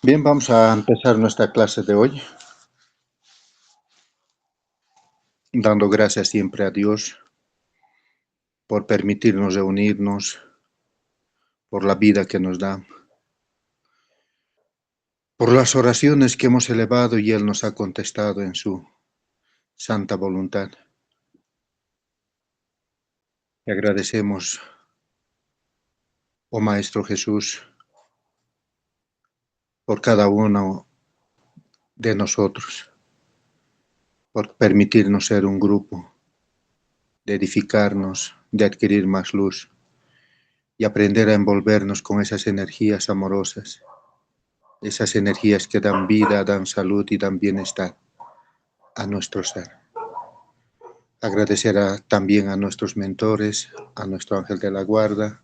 Bien, vamos a empezar nuestra clase de hoy, dando gracias siempre a Dios por permitirnos reunirnos, por la vida que nos da, por las oraciones que hemos elevado y Él nos ha contestado en su santa voluntad. Y agradecemos, oh Maestro Jesús, por cada uno de nosotros, por permitirnos ser un grupo, de edificarnos, de adquirir más luz y aprender a envolvernos con esas energías amorosas, esas energías que dan vida, dan salud y dan bienestar a nuestro ser. Agradecer también a nuestros mentores, a nuestro ángel de la guarda,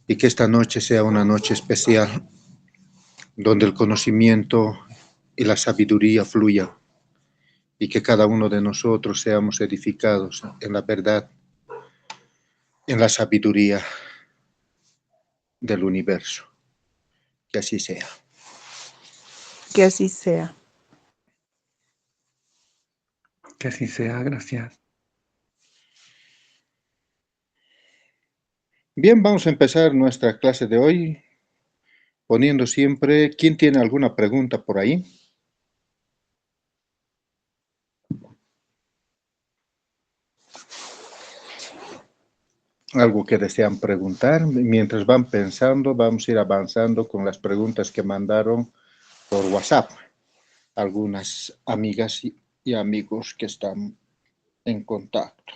y que esta noche sea una noche especial, donde el conocimiento y la sabiduría fluya, y que cada uno de nosotros seamos edificados en la verdad, en la sabiduría del universo. Que así sea. Que así sea. Que así sea, gracias. Bien, vamos a empezar nuestra clase de hoy poniendo siempre, ¿quién tiene alguna pregunta por ahí? Algo que desean preguntar. Mientras van pensando, vamos a ir avanzando con las preguntas que mandaron por WhatsApp algunas amigas y amigos que están en contacto.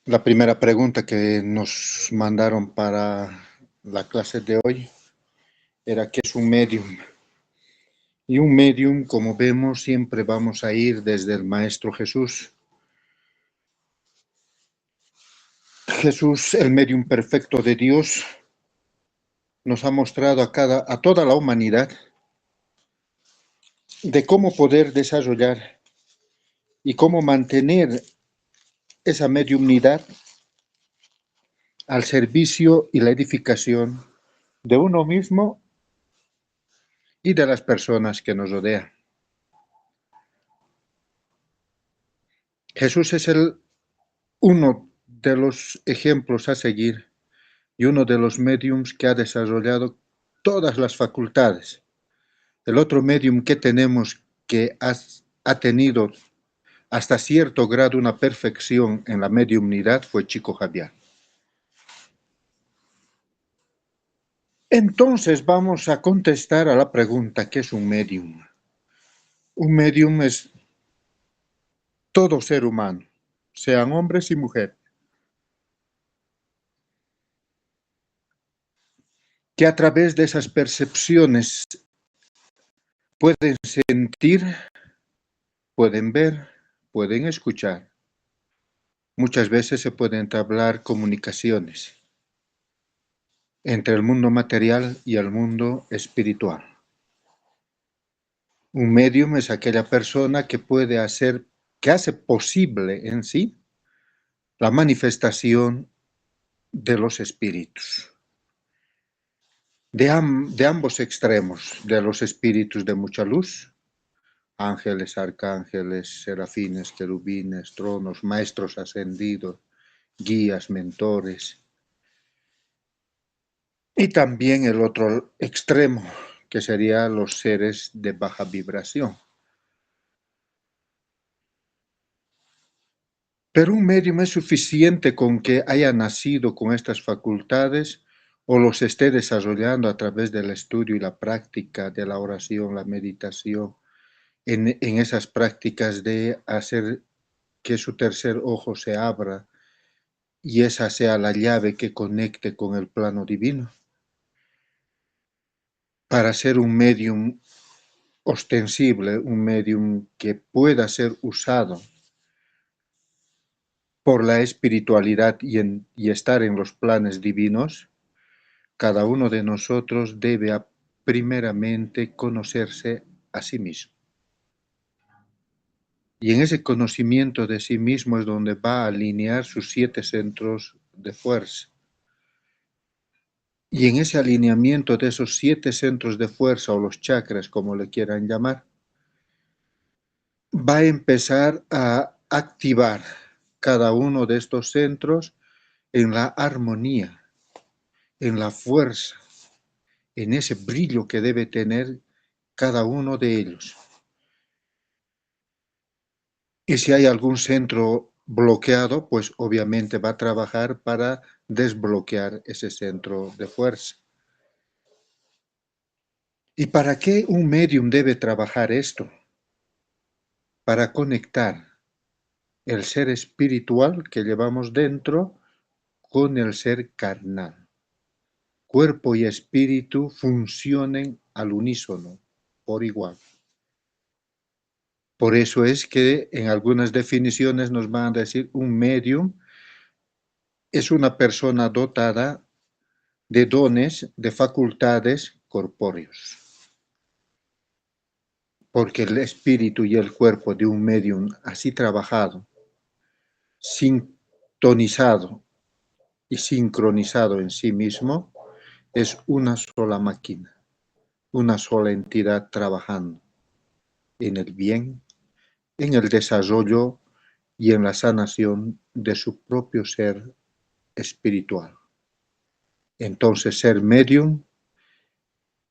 La primera pregunta que nos mandaron para la clase de hoy era ¿qué es un medium? Y un medium, como vemos, siempre vamos a ir desde el Maestro Jesús. Jesús, el medium perfecto de Dios, nos ha mostrado a toda la humanidad de cómo poder desarrollar y cómo mantener esa mediumnidad al servicio y la edificación de uno mismo y de las personas que nos rodean. Jesús es uno de los ejemplos a seguir y uno de los mediums que ha desarrollado todas las facultades. El otro medium que tenemos que ha tenido hasta cierto grado una perfección en la mediumnidad fue Chico Javier. Entonces vamos a contestar a la pregunta, ¿qué es un medium? Un medium es todo ser humano, sean hombres y mujeres, que a través de esas percepciones pueden sentir, pueden ver, pueden escuchar. Muchas veces se pueden entablar comunicaciones entre el mundo material y el mundo espiritual. Un medium es aquella persona que que hace posible en sí la manifestación de los espíritus, de ambos extremos, de los espíritus de mucha luz, ángeles, arcángeles, serafines, querubines, tronos, maestros ascendidos, guías, mentores, y también el otro extremo, que serían los seres de baja vibración. Pero un medium es suficiente con que haya nacido con estas facultades o los esté desarrollando a través del estudio y la práctica de la oración, la meditación, en esas prácticas de hacer que su tercer ojo se abra y esa sea la llave que conecte con el plano divino. Para ser un medium ostensible, un medium que pueda ser usado por la espiritualidad y estar en los planes divinos, cada uno de nosotros debe primeramente conocerse a sí mismo. Y en ese conocimiento de sí mismo es donde va a alinear sus 7 centros de fuerza. Y en ese alineamiento de esos 7 centros de fuerza o los chakras, como le quieran llamar, va a empezar a activar cada uno de estos centros en la armonía, en la fuerza, en ese brillo que debe tener cada uno de ellos. Y si hay algún centro bloqueado, pues obviamente va a trabajar para desbloquear ese centro de fuerza. ¿Y para qué un medium debe trabajar esto? Para conectar el ser espiritual que llevamos dentro con el ser carnal. Cuerpo y espíritu funcionen al unísono, por igual. Por eso es que en algunas definiciones nos van a decir un medium es una persona dotada de dones, de facultades corpóreos. Porque el espíritu y el cuerpo de un medium así trabajado, sintonizado y sincronizado en sí mismo, es una sola máquina, una sola entidad trabajando en el bien, en el desarrollo y en la sanación de su propio ser espiritual. Entonces, ser medium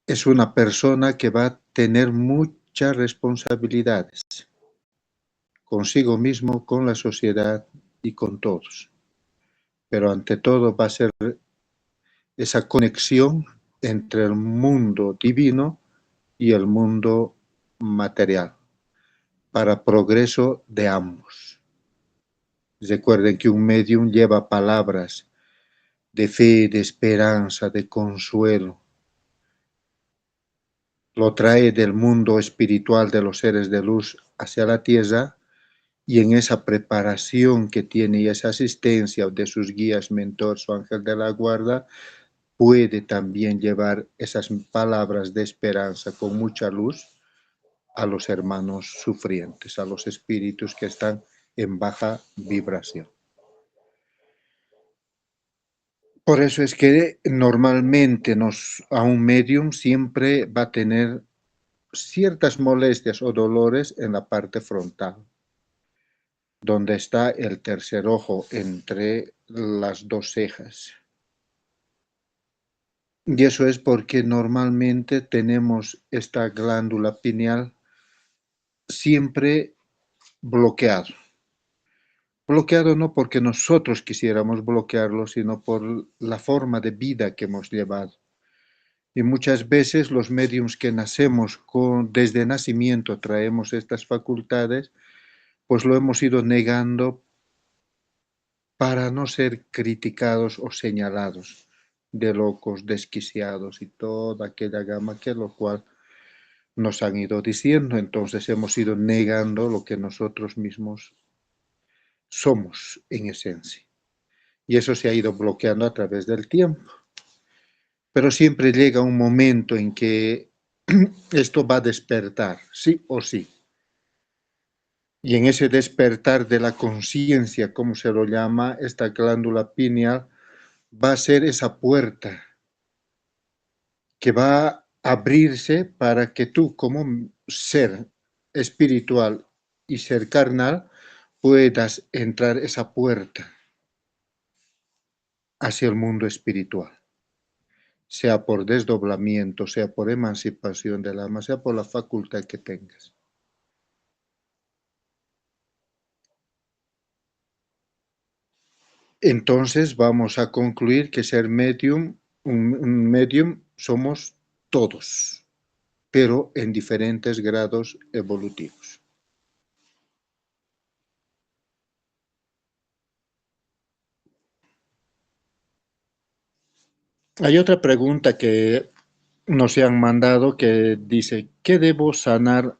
es una persona que va a tener muchas responsabilidades consigo mismo, con la sociedad y con todos. Pero ante todo va a ser esa conexión entre el mundo divino y el mundo material, para progreso de ambos. Recuerden que un medium lleva palabras de fe, de esperanza, de consuelo. Lo trae del mundo espiritual de los seres de luz hacia la tierra, y en esa preparación que tiene y esa asistencia de sus guías, mentores o ángel de la guarda, puede también llevar esas palabras de esperanza con mucha luz a los hermanos sufrientes, a los espíritus que están en baja vibración. Por eso es que normalmente a un medium siempre va a tener ciertas molestias o dolores en la parte frontal, donde está el tercer ojo entre las dos cejas. Y eso es porque normalmente tenemos esta glándula pineal siempre bloqueado. Bloqueado no porque nosotros quisiéramos bloquearlo, sino por la forma de vida que hemos llevado. Y muchas veces los mediums que nacemos desde nacimiento traemos estas facultades, pues lo hemos ido negando para no ser criticados o señalados de locos, desquiciados y toda aquella gama que lo cual nos han ido diciendo. Entonces hemos ido negando lo que nosotros mismos somos en esencia. Y eso se ha ido bloqueando a través del tiempo. Pero siempre llega un momento en que esto va a despertar, sí o sí. Y en ese despertar de la conciencia, como se lo llama, esta glándula pineal, va a ser esa puerta que va a abrirse para que tú, como ser espiritual y ser carnal, puedas entrar esa puerta hacia el mundo espiritual, sea por desdoblamiento, sea por emancipación del alma, sea por la facultad que tengas. Entonces vamos a concluir que ser medium, un medium somos todos, pero en diferentes grados evolutivos. Hay otra pregunta que nos han mandado que dice, ¿qué debo sanar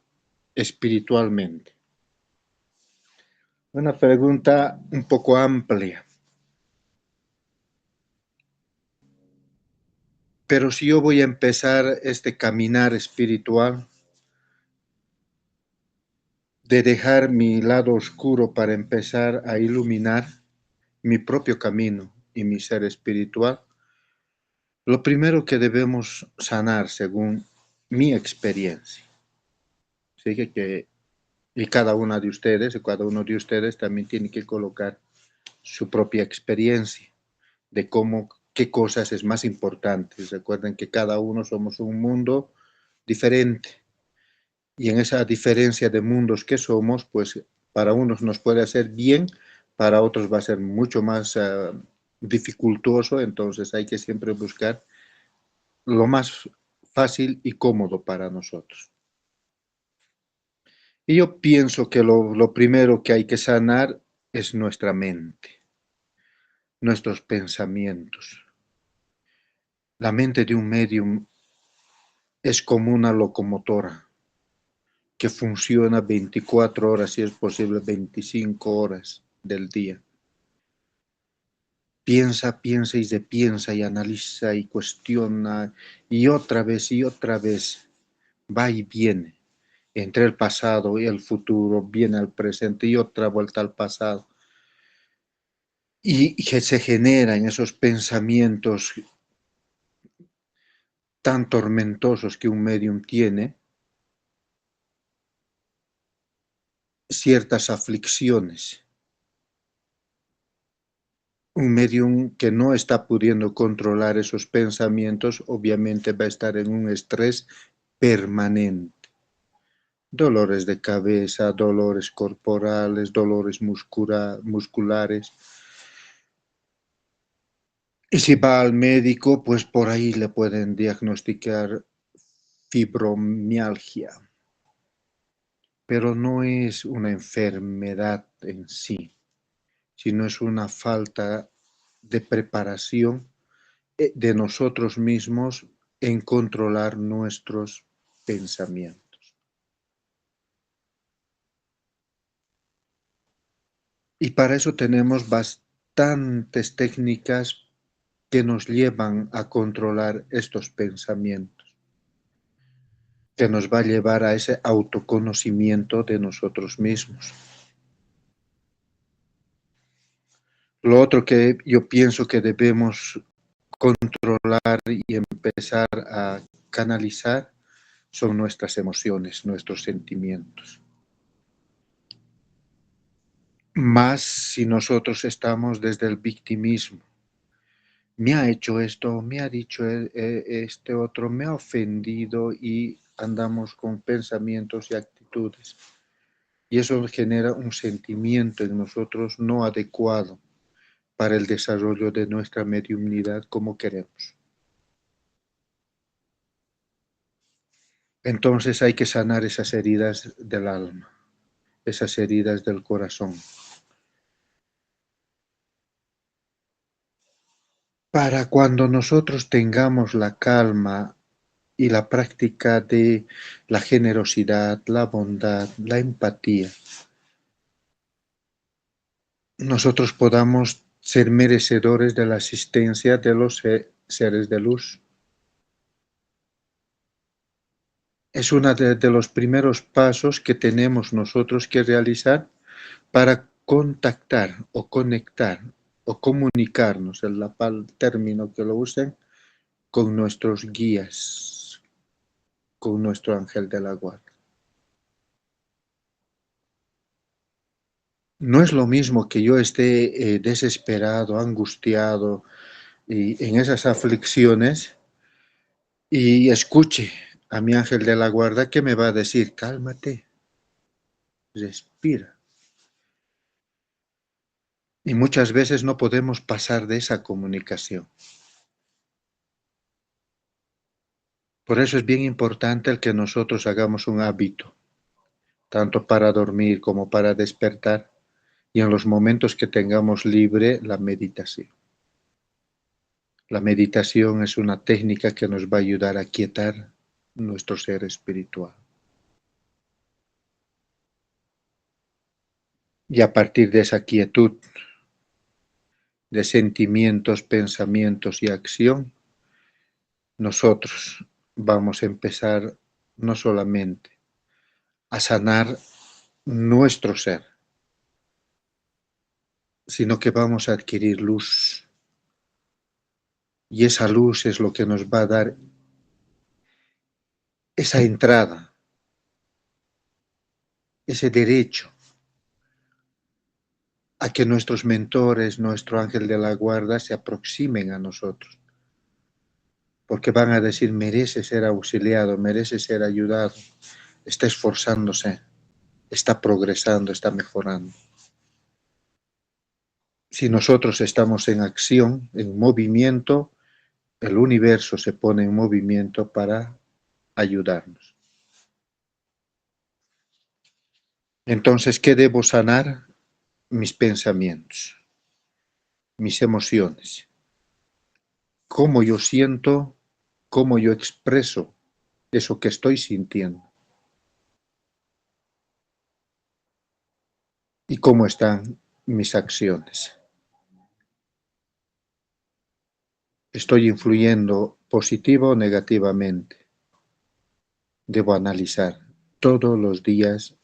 espiritualmente? Una pregunta un poco amplia. Pero si yo voy a empezar este caminar espiritual, de dejar mi lado oscuro para empezar a iluminar mi propio camino y mi ser espiritual, Lo primero que debemos sanar, según mi experiencia, ¿sí? Y cada una de ustedes, y cada uno de ustedes también tiene que colocar su propia experiencia de cómo, qué cosas es más importante. Recuerden que cada uno somos un mundo diferente. Y en esa diferencia de mundos que somos, pues para unos nos puede hacer bien, para otros va a ser mucho más dificultoso, entonces hay que siempre buscar lo más fácil y cómodo para nosotros. Y yo pienso que lo primero que hay que sanar es nuestra mente, nuestros pensamientos. La mente de un medium es como una locomotora que funciona 24 horas, si es posible 25 horas del día. Piensa, piensa y se piensa y analiza y cuestiona y otra vez va y viene entre el pasado y el futuro, viene al presente y otra vuelta al pasado. Y que se generan esos pensamientos tan tormentosos que un medium tiene, ciertas aflicciones. Un medium que no está pudiendo controlar esos pensamientos, obviamente va a estar en un estrés permanente. Dolores de cabeza, dolores corporales, dolores musculares. Y si va al médico, pues por ahí le pueden diagnosticar fibromialgia, pero no es una enfermedad en sí, sino es una falta de preparación de nosotros mismos en controlar nuestros pensamientos. Y para eso tenemos bastantes técnicas que nos llevan a controlar estos pensamientos, que nos va a llevar a ese autoconocimiento de nosotros mismos. Lo otro que yo pienso que debemos controlar y empezar a canalizar son nuestras emociones, nuestros sentimientos. Más si nosotros estamos desde el victimismo. Me ha hecho esto, me ha dicho este otro, me ha ofendido y andamos con pensamientos y actitudes. Y eso genera un sentimiento en nosotros no adecuado para el desarrollo de nuestra mediunidad como queremos. Entonces hay que sanar esas heridas del alma, esas heridas del corazón, para cuando nosotros tengamos la calma y la práctica de la generosidad, la bondad, la empatía, nosotros podamos ser merecedores de la asistencia de los seres de luz. Es uno de los primeros pasos que tenemos nosotros que realizar para contactar o conectar o comunicarnos, el término que lo usen, con nuestros guías, con nuestro ángel de la guarda. No es lo mismo que yo esté desesperado, angustiado y en esas aflicciones y escuche a mi ángel de la guarda que me va a decir, cálmate, respira. Y muchas veces no podemos pasar de esa comunicación. Por eso es bien importante el que nosotros hagamos un hábito, tanto para dormir como para despertar, y en los momentos que tengamos libre la meditación. La meditación es una técnica que nos va a ayudar a quietar nuestro ser espiritual. Y a partir de esa quietud de sentimientos, pensamientos y acción, nosotros vamos a empezar no solamente a sanar nuestro ser, sino que vamos a adquirir luz, Y esa luz es lo que nos va a dar esa entrada, ese derecho a que nuestros mentores, nuestro ángel de la guarda se aproximen a nosotros. Porque van a decir, merece ser auxiliado, merece ser ayudado, está esforzándose, está progresando, está mejorando. Si nosotros estamos en acción, en movimiento, el universo se pone en movimiento para ayudarnos. Entonces, ¿qué debo sanar? Mis pensamientos, mis emociones. Cómo yo siento, cómo yo expreso eso que estoy sintiendo. Y cómo están mis acciones. ¿Estoy influyendo positivo o negativamente? Debo analizar todos los días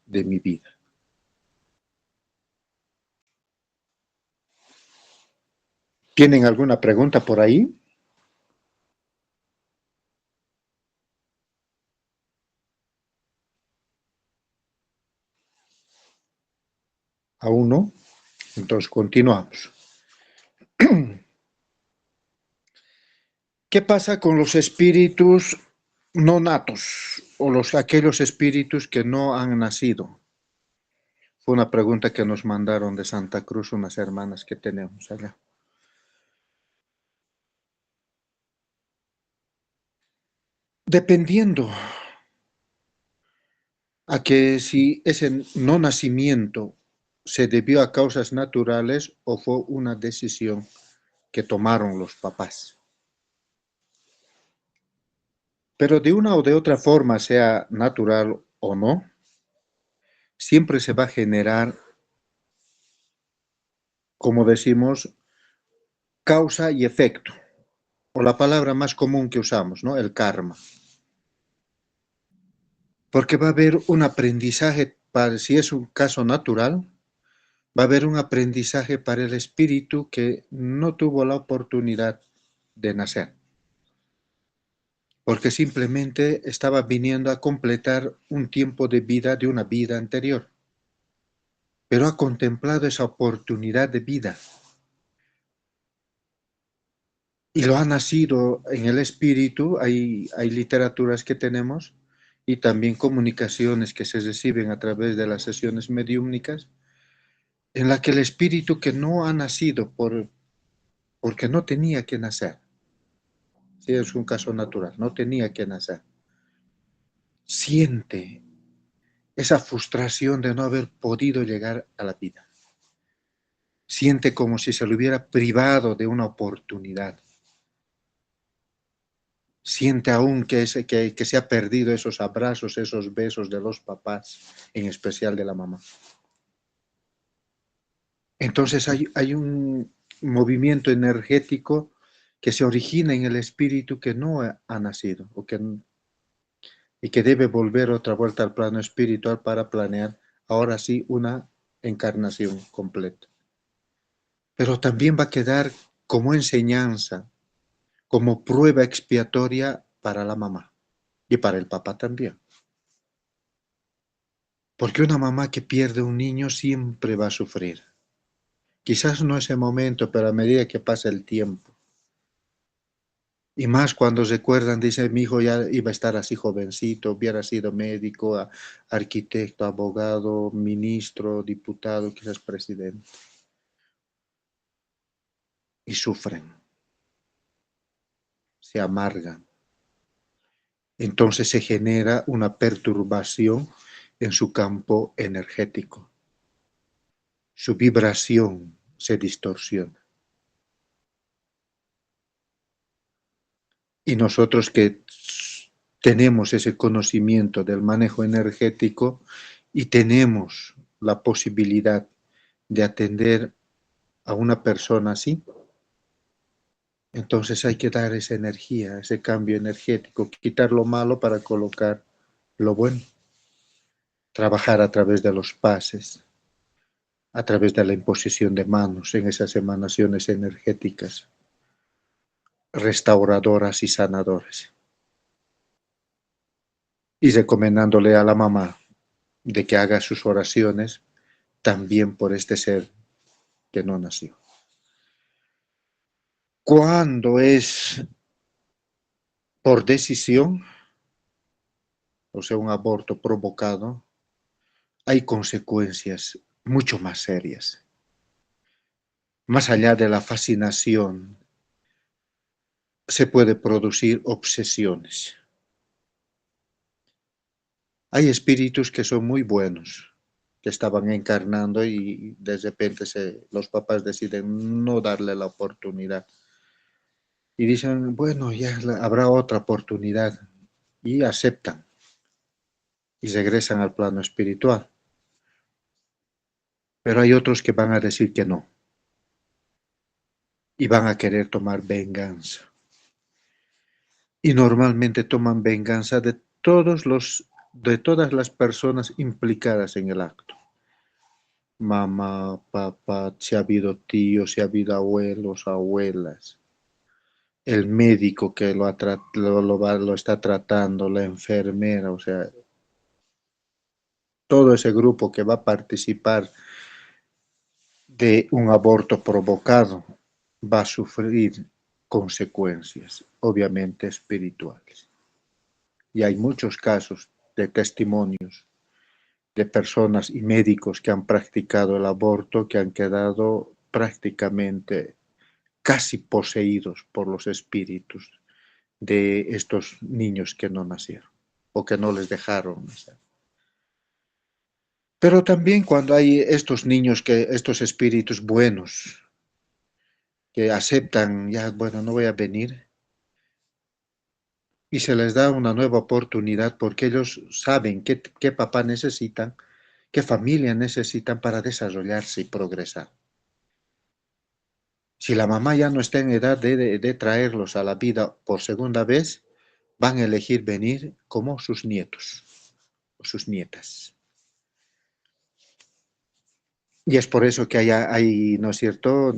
de mi vida. ¿Tienen alguna pregunta por ahí? ¿Aún no? Entonces continuamos. ¿Qué pasa con los espíritus no natos o aquellos espíritus que no han nacido? Fue una pregunta que nos mandaron de Santa Cruz unas hermanas que tenemos allá. Dependiendo a que si ese no nacimiento se debió a causas naturales o fue una decisión que tomaron los papás. Pero de una o de otra forma, sea natural o no, siempre se va a generar, como decimos, causa y efecto, o la palabra más común que usamos, ¿no? El karma. Porque va a haber un aprendizaje, si es un caso natural, va a haber un aprendizaje para el espíritu que no tuvo la oportunidad de nacer. Porque simplemente estaba viniendo a completar un tiempo de vida de una vida anterior. Pero ha contemplado esa oportunidad de vida. Y lo ha nacido en el espíritu, hay literaturas que tenemos y también comunicaciones que se reciben a través de las sesiones mediúmnicas, en la que el espíritu que no ha nacido porque no tenía que nacer, si es un caso natural, no tenía que nacer, siente esa frustración de no haber podido llegar a la vida. Siente como si se le hubiera privado de una oportunidad. Siente aún que se ha perdido esos abrazos, esos besos de los papás, en especial de la mamá. Entonces hay un movimiento energético que se origina en el espíritu que no ha nacido y que debe volver otra vuelta al plano espiritual para planear ahora sí una encarnación completa. Pero también va a quedar como enseñanza, como prueba expiatoria para la mamá y para el papá también. Porque una mamá que pierde un niño siempre va a sufrir. Quizás no ese momento, pero a medida que pasa el tiempo. Y más cuando recuerdan, dice, mi hijo ya iba a estar así jovencito, hubiera sido médico, arquitecto, abogado, ministro, diputado, quizás presidente. Y sufren, se amargan. Entonces se genera una perturbación en su campo energético. Su vibración se distorsiona. Y nosotros que tenemos ese conocimiento del manejo energético y tenemos la posibilidad de atender a una persona así, entonces hay que dar esa energía, ese cambio energético, quitar lo malo para colocar lo bueno. Trabajar a través de los pases, a través de la imposición de manos en esas emanaciones energéticas. restauradoras y sanadoras. Y recomendándole a la mamá de que haga sus oraciones también por este ser que no nació. Cuando es por decisión, o sea, un aborto provocado, hay consecuencias mucho más serias. Más allá de la fascinación, se puede producir obsesiones. Hay espíritus que son muy buenos, que estaban encarnando y de repente los papás deciden no darle la oportunidad. Y dicen, bueno, ya habrá otra oportunidad. Y aceptan y regresan al plano espiritual. Pero hay otros que van a decir que no. Y van a querer tomar venganza. Y normalmente toman venganza de todas las personas implicadas en el acto. Mamá, papá, si ha habido tíos, si ha habido abuelos, abuelas. El médico que lo está tratando, la enfermera, o sea, todo ese grupo que va a participar de un aborto provocado va a sufrir consecuencias, obviamente espirituales. Y hay muchos casos de testimonios de personas y médicos que han practicado el aborto, que han quedado prácticamente casi poseídos por los espíritus de estos niños que no nacieron o que no les dejaron nacer. Pero también cuando hay estos niños, estos espíritus buenos, que aceptan, ya, bueno, no voy a venir, y se les da una nueva oportunidad porque ellos saben qué papá necesitan, qué familia necesitan para desarrollarse y progresar. Si la mamá ya no está en edad de traerlos a la vida por segunda vez, van a elegir venir como sus nietos o sus nietas. Y es por eso que hay, ¿no es cierto?,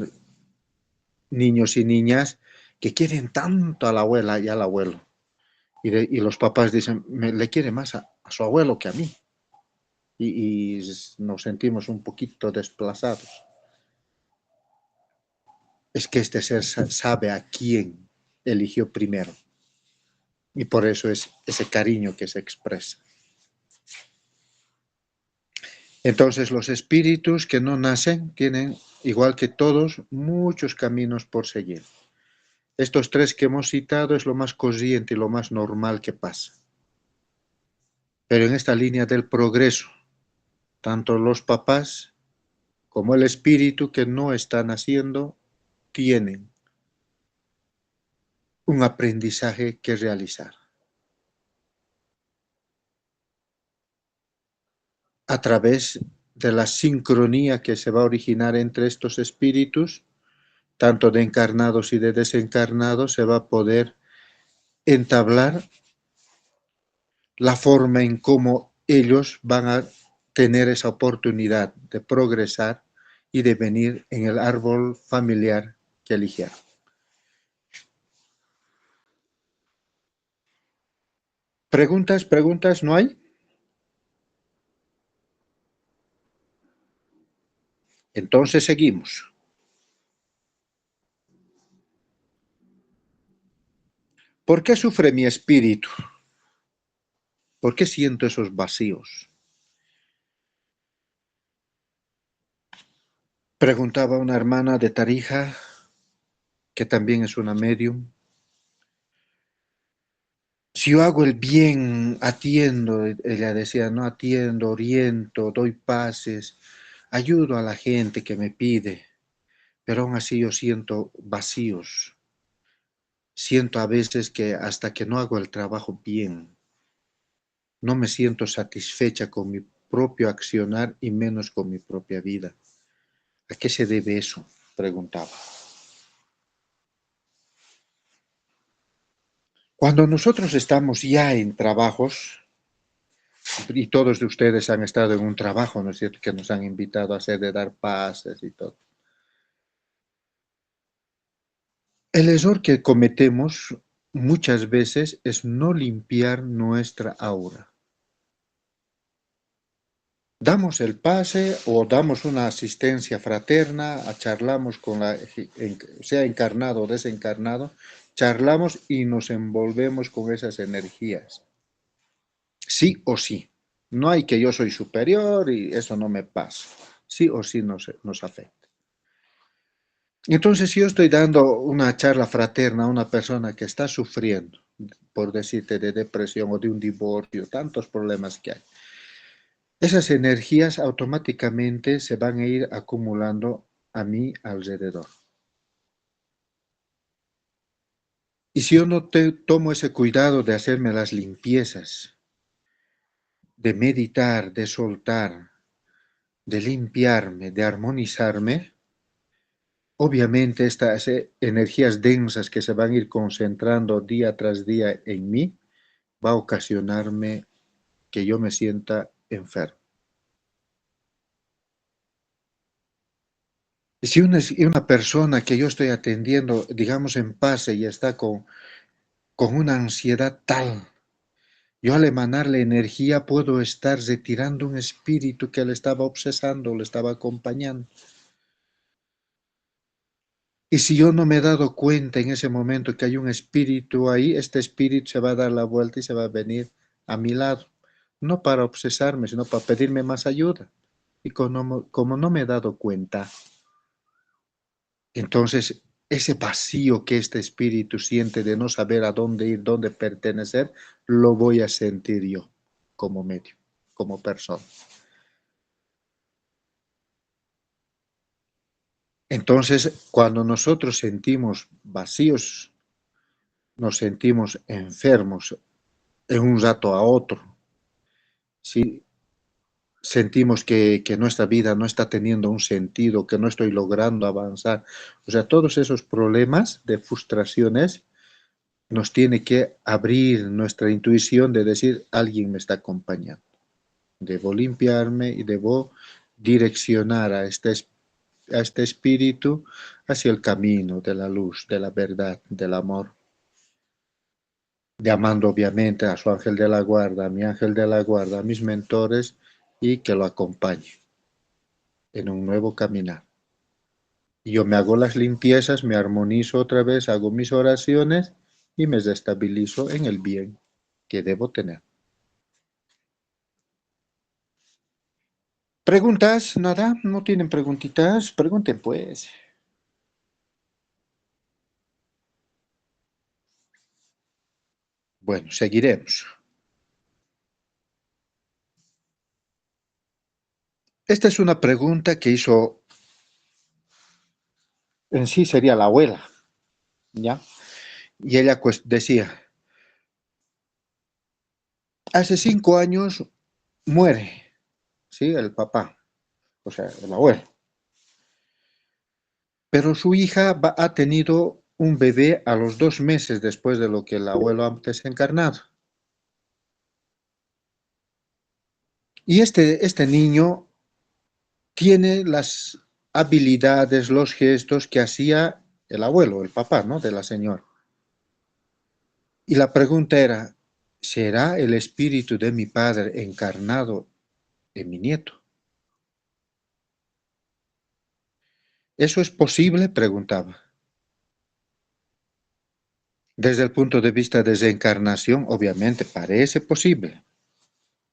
niños y niñas que quieren tanto a la abuela y al abuelo. Y los papás dicen, le quiere más a su abuelo que a mí. Y nos sentimos un poquito desplazados. Es que este ser sabe a quién eligió primero. Y por eso es ese cariño que se expresa. Entonces los espíritus que no nacen tienen, igual que todos, muchos caminos por seguir. Estos tres que hemos citado es lo más corriente y lo más normal que pasa. Pero en esta línea del progreso, tanto los papás como el espíritu que no están haciendo tienen un aprendizaje que realizar. A través de la sincronía que se va a originar entre estos espíritus, tanto de encarnados y de desencarnados, se va a poder entablar la forma en cómo ellos van a tener esa oportunidad de progresar y de venir en el árbol familiar que eligieron. ¿Preguntas no hay? Entonces seguimos. ¿Por qué sufre mi espíritu? ¿Por qué siento esos vacíos? Preguntaba una hermana de Tarija, que también es una medium. Si yo hago el bien, atiendo, ella decía, no atiendo, oriento, doy pases, ayudo a la gente que me pide, pero aún así yo siento vacíos. Siento a veces que hasta que no hago el trabajo bien, no me siento satisfecha con mi propio accionar y menos con mi propia vida. ¿A qué se debe eso?, preguntaba. Cuando nosotros estamos ya en trabajos, y todos de ustedes han estado en un trabajo, ¿no es cierto?, que nos han invitado a hacer de dar pases y todo. El error que cometemos muchas veces es no limpiar nuestra aura. Damos el pase o damos una asistencia fraterna, charlamos con sea encarnado o desencarnado, charlamos y nos envolvemos con esas energías. Sí o sí. No hay que yo soy superior y eso no me pasa. Sí o sí nos afecta. Entonces, si yo estoy dando una charla fraterna a una persona que está sufriendo, por decirte, de depresión o de un divorcio, tantos problemas que hay, esas energías automáticamente se van a ir acumulando a mi alrededor. Y si yo no tomo ese cuidado de hacerme las limpiezas, de meditar, de soltar, de limpiarme, de armonizarme, obviamente estas energías densas que se van a ir concentrando día tras día en mí, va a ocasionarme que yo me sienta enfermo. Si una persona que yo estoy atendiendo, digamos, en paz y está con una ansiedad tal, yo al emanarle energía puedo estar retirando un espíritu que le estaba obsesando, le estaba acompañando. Y si yo no me he dado cuenta en ese momento que hay un espíritu ahí, este espíritu se va a dar la vuelta y se va a venir a mi lado. No para obsesarme, sino para pedirme más ayuda. Y como no me he dado cuenta, entonces ese vacío que este espíritu siente de no saber a dónde ir, dónde pertenecer, lo voy a sentir yo como medio, como persona. Entonces, cuando nosotros sentimos vacíos, nos sentimos enfermos de un rato a otro, ¿sí? Sentimos que nuestra vida no está teniendo un sentido, que no estoy logrando avanzar. O sea, todos esos problemas de frustraciones nos tiene que abrir nuestra intuición de decir, alguien me está acompañando. Debo limpiarme y debo direccionar a este espíritu hacia el camino de la luz, de la verdad, del amor. Llamando obviamente a su ángel de la guarda, a mi ángel de la guarda, a mis mentores y que lo acompañe en un nuevo caminar. Y yo me hago las limpiezas, me armonizo otra vez, hago mis oraciones y me desestabilizo en el bien que debo tener. ¿Preguntas? ¿Nada? ¿No tienen preguntitas? Pregunten pues. Bueno, seguiremos. Esta es una pregunta que hizo, en sí sería la abuela, ¿ya? Y ella pues decía, hace 5 años muere, ¿sí? El papá, o sea, el abuelo. Pero su hija ha tenido un bebé a los 2 meses después de lo que el abuelo ha desencarnado. Y este niño tiene las habilidades, los gestos que hacía el abuelo, el papá, ¿no? De la señora. Y la pregunta era, ¿será el espíritu de mi padre encarnado en mi nieto? ¿Eso es posible? Preguntaba. Desde el punto de vista de desencarnación, obviamente, parece posible.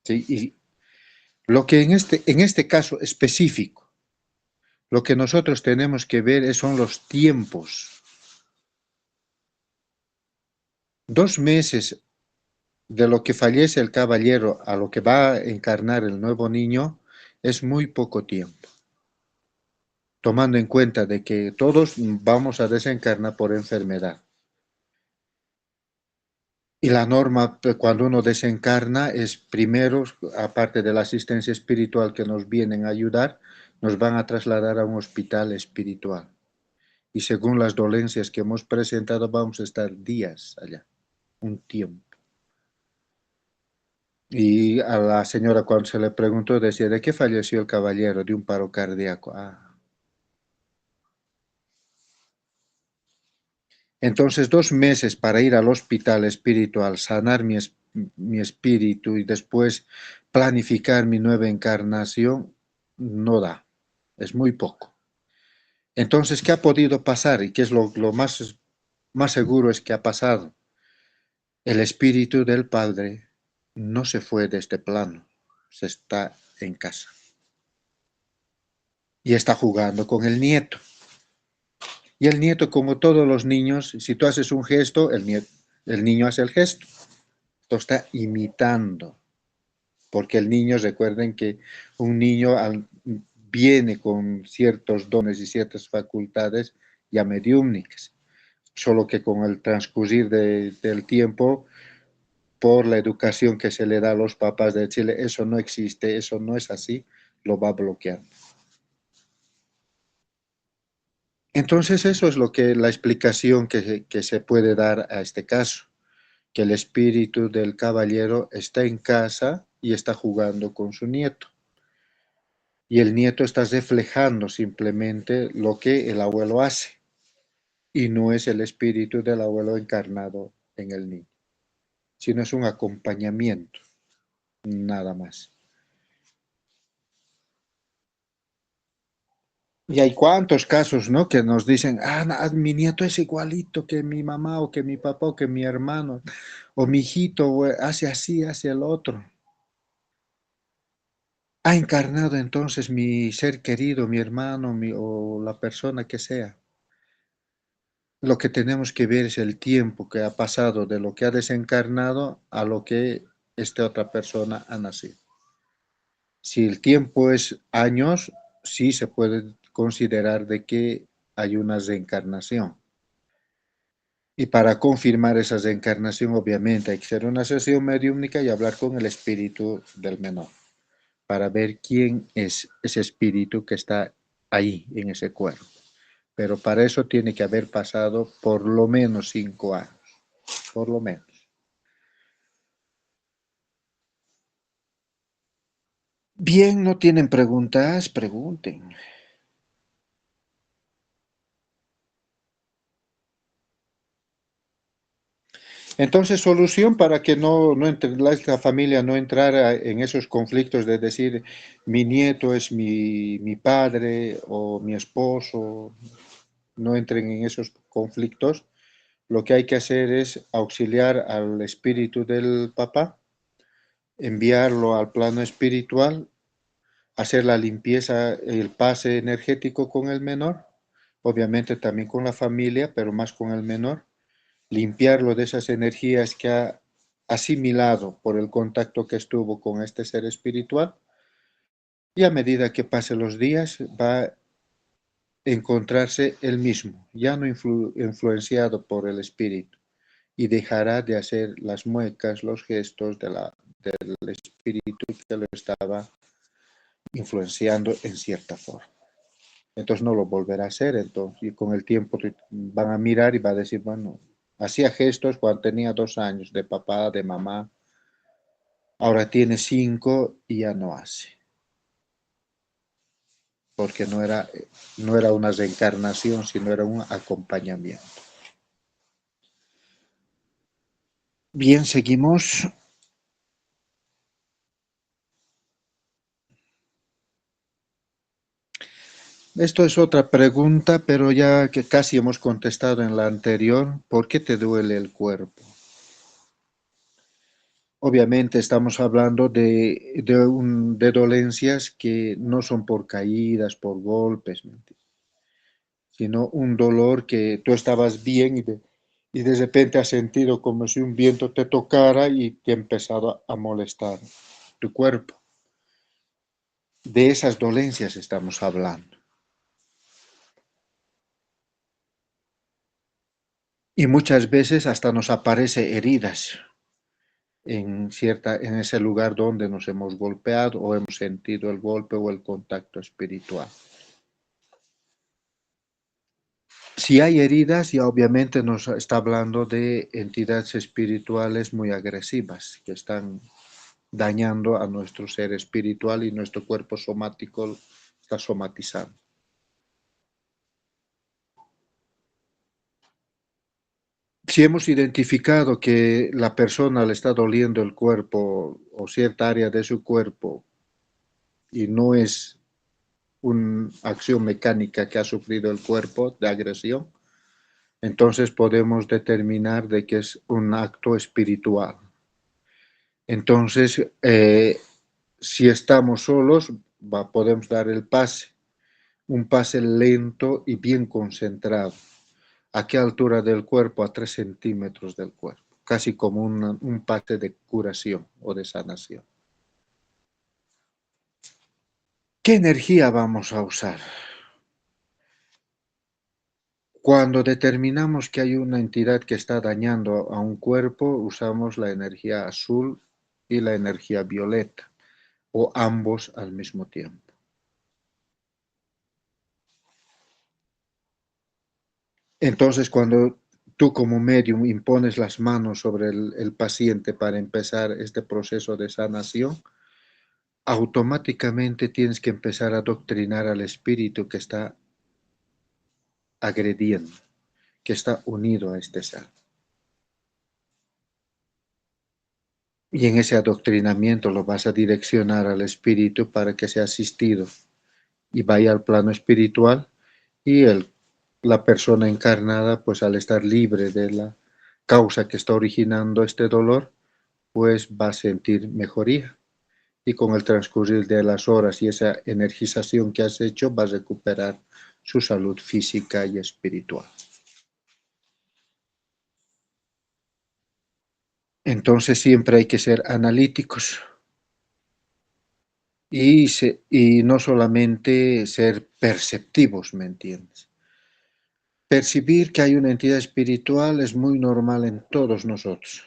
¿Sí? Y lo que en este caso específico, lo que nosotros tenemos que ver son los tiempos. 2 meses de lo que fallece el caballero a lo que va a encarnar el nuevo niño es muy poco tiempo, tomando en cuenta de que todos vamos a desencarnar por enfermedad. Y la norma cuando uno desencarna es primero, aparte de la asistencia espiritual que nos vienen a ayudar, nos van a trasladar a un hospital espiritual. Y según las dolencias que hemos presentado, vamos a estar días allá, un tiempo. Y a la señora cuando se le preguntó, decía, ¿de qué falleció el caballero? De un paro cardíaco. Ah. Entonces, 2 meses para ir al hospital espiritual, sanar mi espíritu y después planificar mi nueva encarnación, no da, es muy poco. Entonces, ¿qué ha podido pasar? Y qué es lo más seguro es que ha pasado. El espíritu del Padre no se fue de este plano, se está en casa. Y está jugando con el nieto. Y el nieto, como todos los niños, si tú haces un gesto, el niño hace el gesto. Lo está imitando. Porque el niño, recuerden que un niño viene con ciertos dones y ciertas facultades ya mediúmnicas. Solo que con el transcurrir del tiempo, por la educación que se le da a los papás de Chile, eso no existe, eso no es así, lo va bloqueando. Entonces eso es la explicación que se puede dar a este caso, que el espíritu del caballero está en casa y está jugando con su nieto. Y el nieto está reflejando simplemente lo que el abuelo hace, y no es el espíritu del abuelo encarnado en el niño, sino es un acompañamiento, nada más. Y hay cuantos casos, ¿no? Que nos dicen, mi nieto es igualito que mi mamá o que mi papá o que mi hermano, o mi hijito hace así, hace el otro. Ha encarnado entonces mi ser querido, mi hermano, o la persona que sea. Lo que tenemos que ver es el tiempo que ha pasado de lo que ha desencarnado a lo que esta otra persona ha nacido. Si el tiempo es años, sí se puede considerar de que hay una reencarnación. Y para confirmar esa reencarnación, obviamente, hay que hacer una sesión mediúmnica y hablar con el espíritu del menor, para ver quién es ese espíritu que está ahí, en ese cuerpo. Pero para eso tiene que haber pasado por lo menos 5 años, por lo menos. Bien, ¿no tienen preguntas? Pregunten. Entonces, solución para que la familia no entrara en esos conflictos de decir, mi nieto es mi padre o mi esposo, no entren en esos conflictos. Lo que hay que hacer es auxiliar al espíritu del papá, enviarlo al plano espiritual, hacer la limpieza, el pase energético con el menor, obviamente también con la familia, pero más con el menor, limpiarlo de esas energías que ha asimilado por el contacto que estuvo con este ser espiritual, y a medida que pasen los días va a encontrarse él mismo, ya no influenciado por el espíritu, y dejará de hacer las muecas, los gestos del espíritu que lo estaba influenciando en cierta forma. Entonces no lo volverá a hacer, entonces, y con el tiempo van a mirar y va a decir, bueno, hacía gestos cuando tenía 2 años, de papá, de mamá, ahora tiene 5 y ya no hace, porque no era una reencarnación, sino era un acompañamiento. Bien, seguimos. Esto es otra pregunta, pero ya que casi hemos contestado en la anterior. ¿Por qué te duele el cuerpo? Obviamente estamos hablando de dolencias que no son por caídas, por golpes, sino un dolor que tú estabas bien y de repente has sentido como si un viento te tocara y te ha empezado a molestar tu cuerpo. De esas dolencias estamos hablando. Y muchas veces hasta nos aparece heridas en ese lugar donde nos hemos golpeado o hemos sentido el golpe o el contacto espiritual. Si hay heridas, ya obviamente nos está hablando de entidades espirituales muy agresivas que están dañando a nuestro ser espiritual y nuestro cuerpo somático está somatizando. Si hemos identificado que la persona le está doliendo el cuerpo o cierta área de su cuerpo y no es una acción mecánica que ha sufrido el cuerpo de agresión, entonces podemos determinar de que es un acto espiritual. Entonces, si estamos solos, podemos dar el pase, un pase lento y bien concentrado. ¿A qué altura del cuerpo? A 3 centímetros del cuerpo, casi como un pase de curación o de sanación. ¿Qué energía vamos a usar? Cuando determinamos que hay una entidad que está dañando a un cuerpo, usamos la energía azul y la energía violeta, o ambos al mismo tiempo. Entonces, cuando tú como medium impones las manos sobre el paciente para empezar este proceso de sanación, automáticamente tienes que empezar a adoctrinar al espíritu que está agrediendo, que está unido a este ser. Y en ese adoctrinamiento lo vas a direccionar al espíritu para que sea asistido y vaya al plano espiritual, y la persona encarnada, pues al estar libre de la causa que está originando este dolor, pues va a sentir mejoría. Y con el transcurrir de las horas y esa energización que has hecho, va a recuperar su salud física y espiritual. Entonces siempre hay que ser analíticos y no solamente ser perceptivos, ¿me entiendes? Percibir que hay una entidad espiritual es muy normal en todos nosotros,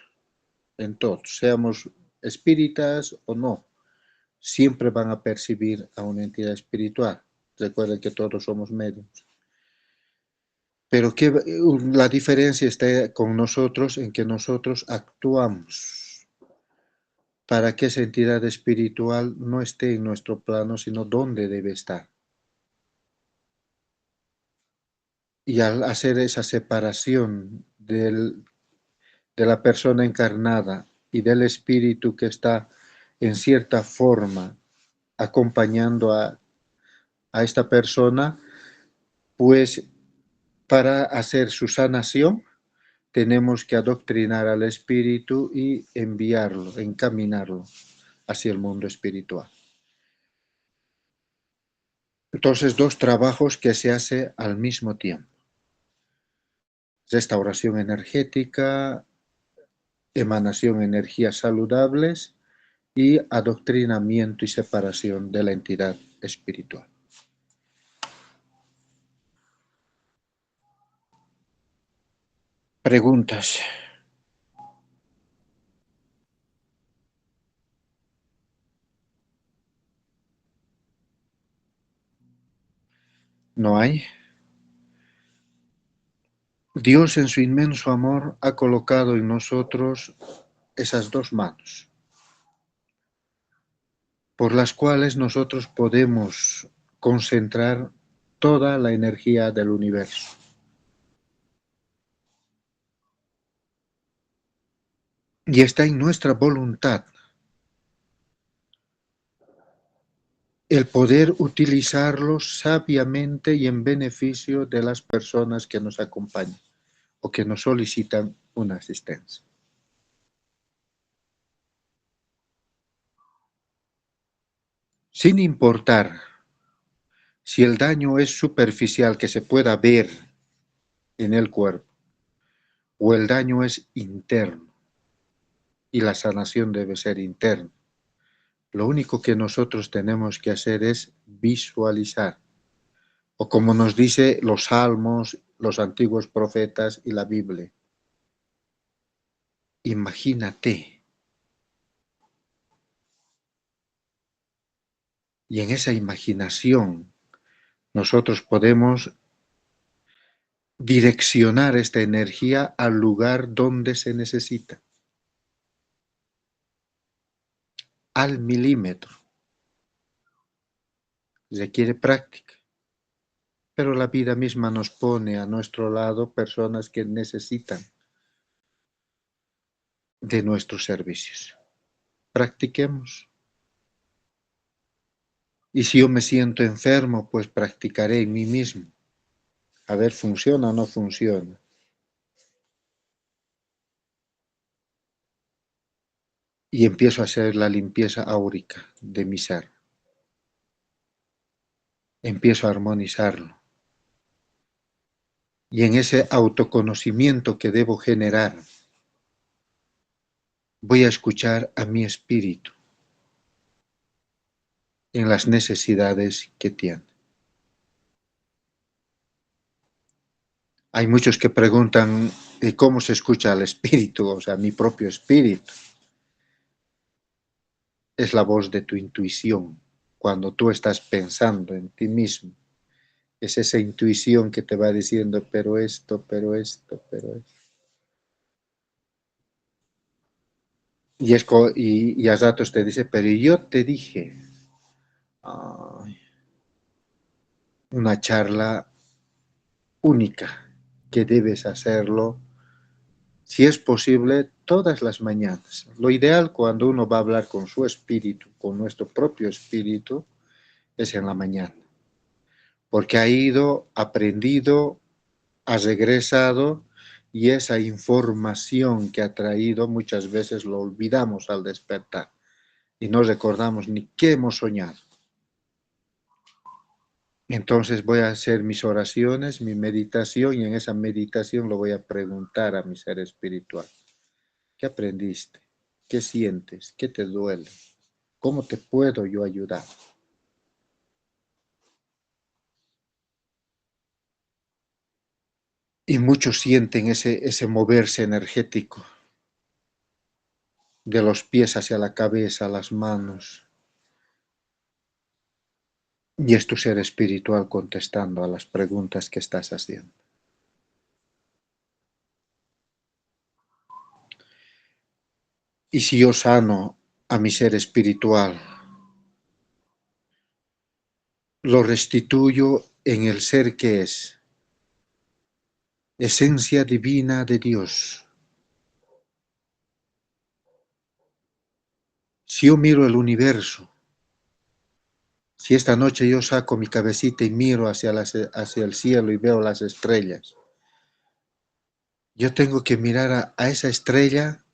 en todos, seamos espíritas o no, siempre van a percibir a una entidad espiritual. Recuerden que todos somos medios. Pero la diferencia está con nosotros en que nosotros actuamos para que esa entidad espiritual no esté en nuestro plano, sino donde debe estar. Y al hacer esa separación de la persona encarnada y del espíritu que está en cierta forma acompañando a esta persona, pues para hacer su sanación tenemos que adoctrinar al espíritu y enviarlo, encaminarlo hacia el mundo espiritual. Entonces, dos trabajos que se hace al mismo tiempo. Restauración energética, emanación de energías saludables y adoctrinamiento y separación de la entidad espiritual. Preguntas. ¿No hay? Dios en su inmenso amor ha colocado en nosotros esas dos manos, por las cuales nosotros podemos concentrar toda la energía del universo. Y está en nuestra voluntad el poder utilizarlos sabiamente y en beneficio de las personas que nos acompañan o que nos solicitan una asistencia. Sin importar si el daño es superficial que se pueda ver en el cuerpo o el daño es interno y la sanación debe ser interna. Lo único que nosotros tenemos que hacer es visualizar, o como nos dice los salmos, los antiguos profetas y la Biblia, imagínate. Y en esa imaginación nosotros podemos direccionar esta energía al lugar donde se necesita, al milímetro. Requiere práctica, pero la vida misma nos pone a nuestro lado personas que necesitan de nuestros servicios. Practiquemos. Y si yo me siento enfermo, pues practicaré en mí mismo. A ver, ¿funciona o no funciona? Y empiezo a hacer la limpieza áurica de mi ser. Empiezo a armonizarlo. Y en ese autoconocimiento que debo generar, voy a escuchar a mi espíritu en las necesidades que tiene. Hay muchos que preguntan cómo se escucha al espíritu, o sea, mi propio espíritu. Es la voz de tu intuición. Cuando tú estás pensando en ti mismo, es esa intuición que te va diciendo, pero esto, pero esto, pero esto. Y a ratos te dice, pero yo te dije, ay, una charla única que debes hacerlo, si es posible, todas las mañanas. Lo ideal cuando uno va a hablar con su espíritu, con nuestro propio espíritu, es en la mañana. Porque ha ido, aprendido, ha regresado y esa información que ha traído muchas veces lo olvidamos al despertar y no recordamos ni qué hemos soñado. Entonces voy a hacer mis oraciones, mi meditación y en esa meditación lo voy a preguntar a mi ser espiritual. ¿Qué aprendiste? ¿Qué sientes? ¿Qué te duele? ¿Cómo te puedo yo ayudar? Y muchos sienten ese moverse energético de los pies hacia la cabeza, las manos. Y es tu ser espiritual contestando a las preguntas que estás haciendo. Y si yo sano a mi ser espiritual, lo restituyo en el ser que es, esencia divina de Dios. Si yo miro el universo, si esta noche yo saco mi cabecita y miro hacia el cielo y veo las estrellas, yo tengo que mirar a esa estrella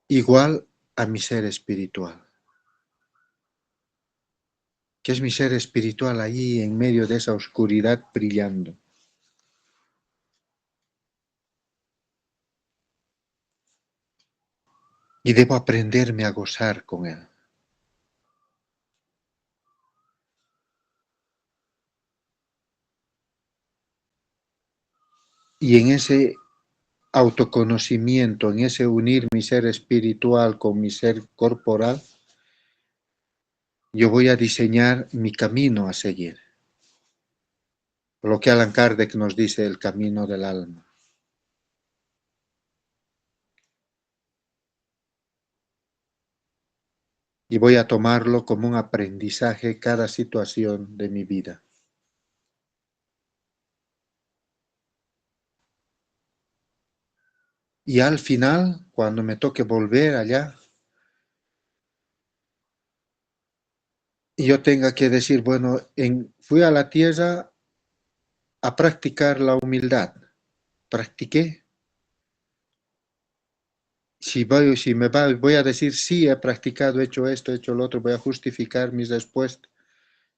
igual a mi ser espiritual, que es mi ser espiritual allí en medio de esa oscuridad brillando. Y debo aprenderme a gozar con él. Y en ese autoconocimiento, en ese unir mi ser espiritual con mi ser corporal, yo voy a diseñar mi camino a seguir. Lo que Allan Kardec nos dice, el camino del alma. Y voy a tomarlo como un aprendizaje cada situación de mi vida. Y al final, cuando me toque volver allá, y yo tenga que decir, bueno, fui a la tierra a practicar la humildad. Practiqué. Voy a decir, sí, he practicado, he hecho esto, he hecho lo otro, voy a justificar mis respuestas,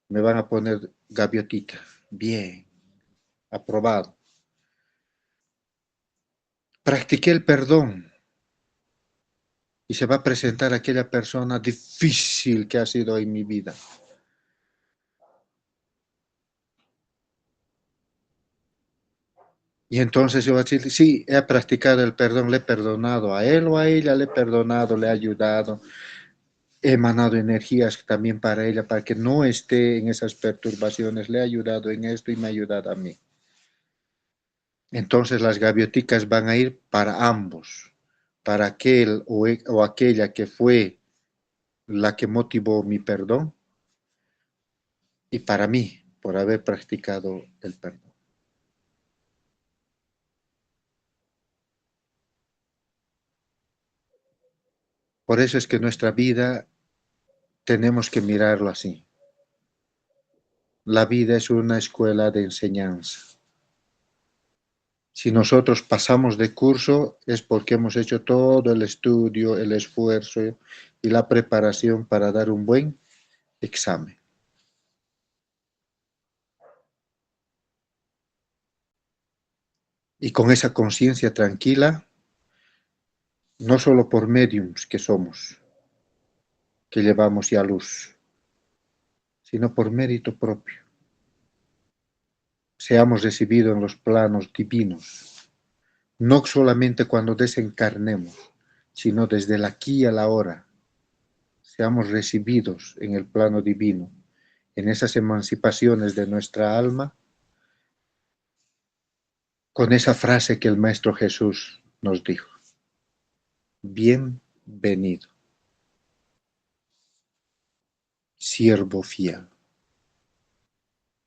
me van a poner gaviotita. Bien, aprobado. Practiqué el perdón y se va a presentar aquella persona difícil que ha sido en mi vida. Y entonces yo voy a decir, sí, he practicado el perdón, le he perdonado a él o a ella, le he perdonado, le he ayudado, he emanado energías también para ella, para que no esté en esas perturbaciones, le he ayudado en esto y me ha ayudado a mí. Entonces las gavioticas van a ir para ambos, para aquel o aquella que fue la que motivó mi perdón y para mí por haber practicado el perdón. Por eso es que nuestra vida tenemos que mirarlo así. La vida es una escuela de enseñanza. Si nosotros pasamos de curso es porque hemos hecho todo el estudio, el esfuerzo y la preparación para dar un buen examen. Y con esa conciencia tranquila, no solo por mediums que somos, que llevamos ya luz, sino por mérito propio. Seamos recibidos en los planos divinos, no solamente cuando desencarnemos, sino desde el aquí a la hora. Seamos recibidos en el plano divino, en esas emancipaciones de nuestra alma, con esa frase que el Maestro Jesús nos dijo: bienvenido, siervo fiel,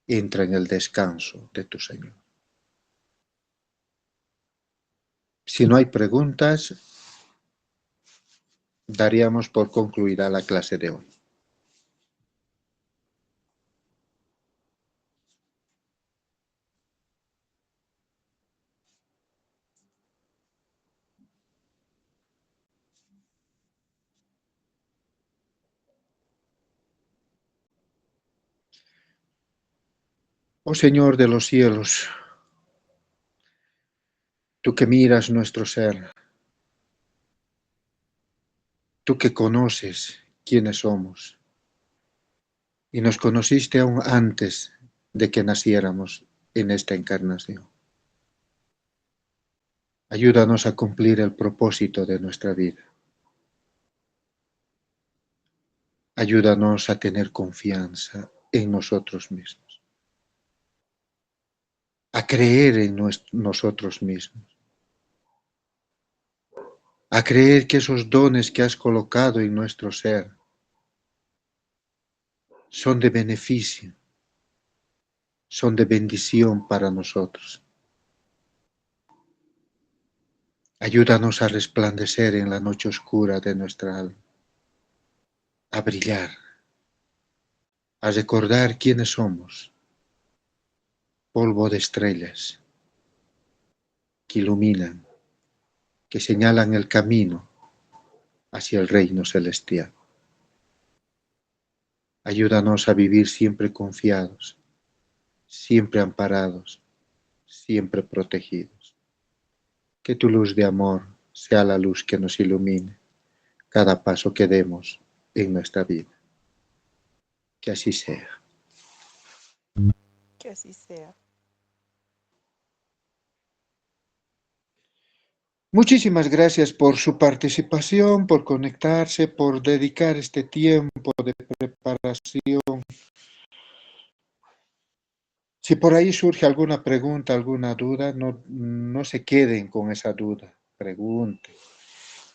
entra en el descanso de tu Señor. Si no hay preguntas, daríamos por concluida la clase de hoy. Oh Señor de los cielos, tú que miras nuestro ser, tú que conoces quiénes somos y nos conociste aún antes de que naciéramos en esta encarnación. Ayúdanos a cumplir el propósito de nuestra vida. Ayúdanos a tener confianza en nosotros mismos, a creer en nosotros mismos, a creer que esos dones que has colocado en nuestro ser son de beneficio, son de bendición para nosotros. Ayúdanos a resplandecer en la noche oscura de nuestra alma, a brillar, a recordar quiénes somos, polvo de estrellas que iluminan, que señalan el camino hacia el reino celestial. Ayúdanos a vivir siempre confiados, siempre amparados, siempre protegidos. Que tu luz de amor sea la luz que nos ilumine cada paso que demos en nuestra vida. Que así sea. Que así sea. Muchísimas gracias por su participación, por conectarse, por dedicar este tiempo de preparación. Si por ahí surge alguna pregunta, alguna duda, no se queden con esa duda, pregunten.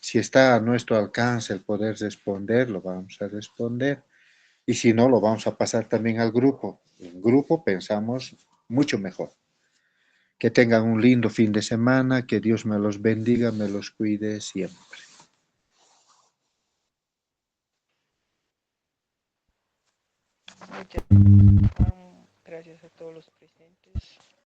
Si está a nuestro alcance el poder responder, lo vamos a responder. Y si no, lo vamos a pasar también al grupo. En grupo pensamos mucho mejor. Que tengan un lindo fin de semana, que Dios me los bendiga, me los cuide siempre. Muchas gracias a todos los presentes.